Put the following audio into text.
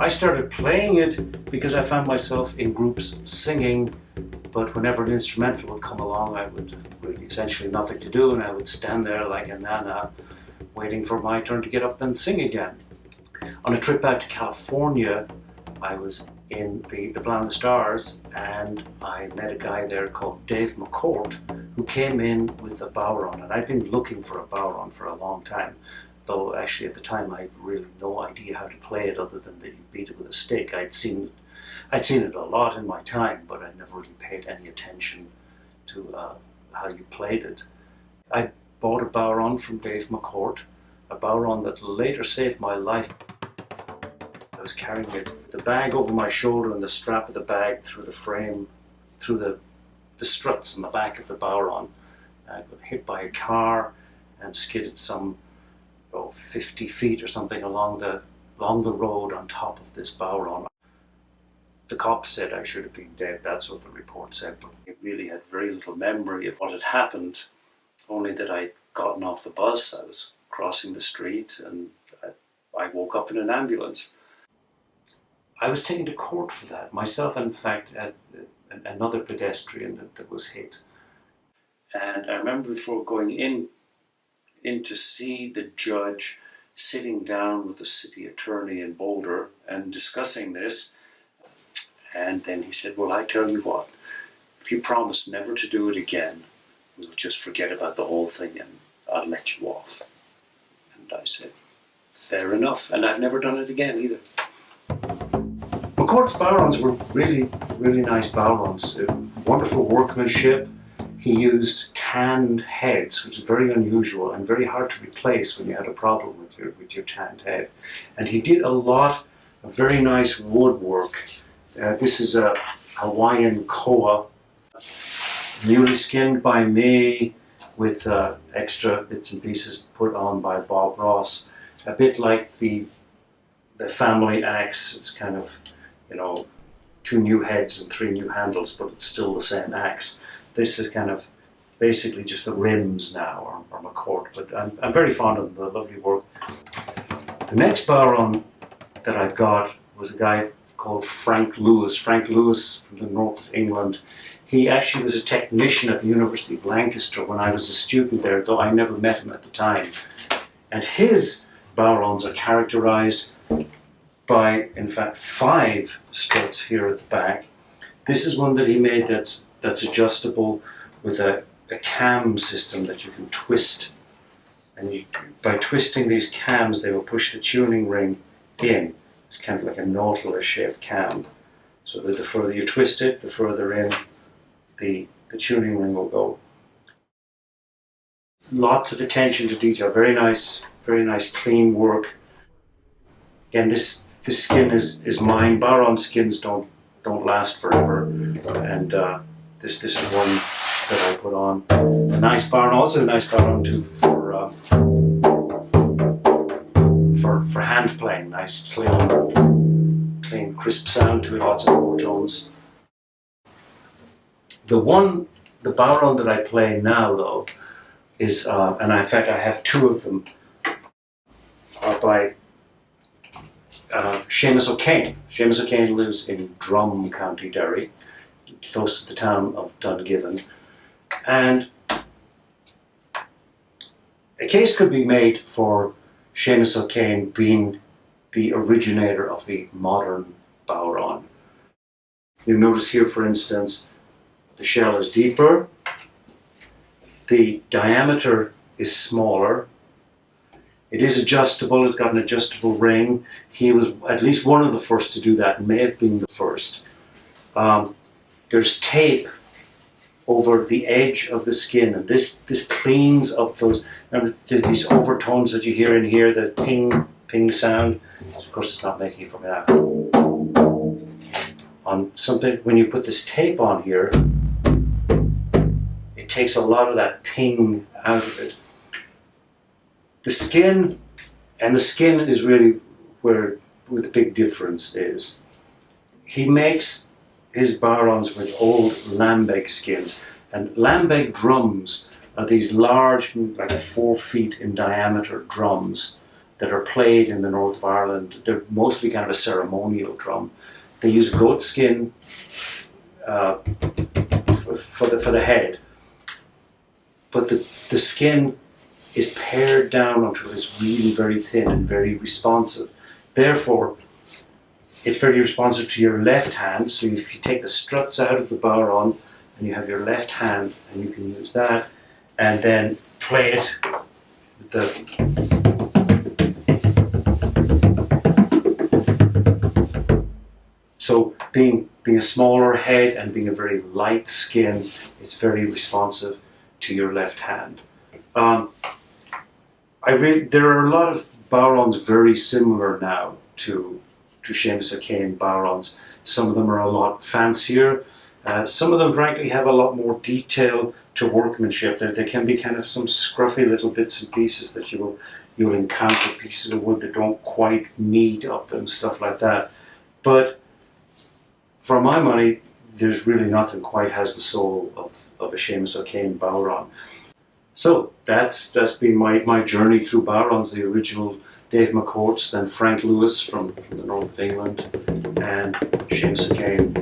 I started playing it because I found myself in groups singing, but whenever an instrumental would come along, I would really essentially nothing to do, and I would stand there like a nana, waiting for my turn to get up and sing again. On a trip out to California, I was in the Plan of the Stars, and I met a guy there called Dave McCort, who came in with a bodhran, and I'd been looking for a bodhran for a long time, though actually at the time I had really no idea how to play it other than that you beat it with a stick. I'd seen it a lot in my time, but I never really paid any attention to how you played it. I bought a bodhran from Dave McCort, a bodhran that later saved my life. I was carrying it, the bag over my shoulder and the strap of the bag through the frame, through the struts in the back of the bodhran. I got hit by a car and skidded some 50 feet or something along the road on top of this bodhran. The cop said I should have been dead, that's what the report said, but I really had very little memory of what had happened, only that I'd gotten off the bus, I was crossing the street, and I woke up in an ambulance. I was taken to court for that, myself in fact, another pedestrian that was hit. And I remember before going in to see the judge, sitting down with the city attorney in Boulder and discussing this, and then he said, well, I tell you what, if you promise never to do it again, we'll just forget about the whole thing and I'll let you off. And I said, fair enough, and I've never done it again either. McCort's bodhrans were really, really nice bodhrans. Wonderful workmanship. He used tanned heads, which is very unusual and very hard to replace when you had a problem with your tanned head. And he did a lot of very nice woodwork. This is a Hawaiian koa, newly skinned by me, with extra bits and pieces put on by Bob Ross. A bit like the family axe. It's kind of, 2 new heads and 3 new handles, but it's still the same axe. This is kind of basically just the rims now, or McCort, but I'm very fond of the lovely work. The next bodhran that I got was a guy called Frank Lewis. Frank Lewis from the north of England. He actually was a technician at the University of Lancaster when I was a student there, though I never met him at the time. And his bodhrans are characterized by, in fact, 5 struts here at the back. This is one that he made that's adjustable with a cam system that you can twist. And by twisting these cams, they will push the tuning ring in. It's kind of like a Nautilus-shaped cam. So that the further you twist it, the further in the tuning ring will go. Lots of attention to detail. Very nice clean work. Again, this skin is mine. Bodhran skins don't last forever, and this is one that I put on. A nice bodhran, also a nice bodhran too for hand playing. Nice clean crisp sound to it. Lots of overtones. The bodhran that I play now though is, and in fact I have 2 of them, are by Seamus O'Kane. Seamus O'Kane lives in Drum, County Derry, close to the town of Dungiven. And a case could be made for Seamus O'Kane being the originator of the modern bodhran. You notice here, for instance, the shell is deeper, the diameter is smaller. It is adjustable, it's got an adjustable ring. He was at least one of the first to do that, may have been the first. There's tape over the edge of the skin, and this cleans up those, remember these overtones that you hear in here, the ping sound. Of course it's not making it from that. On something, when you put this tape on here, it takes a lot of that ping out of it. The skin is really where the big difference is. He makes his bodhrans with old lambeg skins, and lambeg drums are these large, like 4 feet in diameter drums that are played in the north of Ireland, they're mostly kind of a ceremonial drum. They use goat skin for the head, but the skin is pared down until it's really very thin and very responsive. Therefore, it's very responsive to your left hand. So if you take the struts out of the bodhran and you have your left hand, and you can use that, and then play it with the so being a smaller head and being a very light skin, it's very responsive to your left hand. There are a lot of bodhrans very similar now to Seamus O'Kane bodhrans. Some of them are a lot fancier. Some of them, frankly, have a lot more detail to workmanship. There can be kind of some scruffy little bits and pieces that you'll encounter, pieces of wood that don't quite meet up and stuff like that. But for my money, there's really nothing quite has the soul of a Seamus O'Kane bodhran. So that's been my journey through bodhrans, the original Dave McCort's, then Frank Lewis from the north of England, and Seamus O'Kane.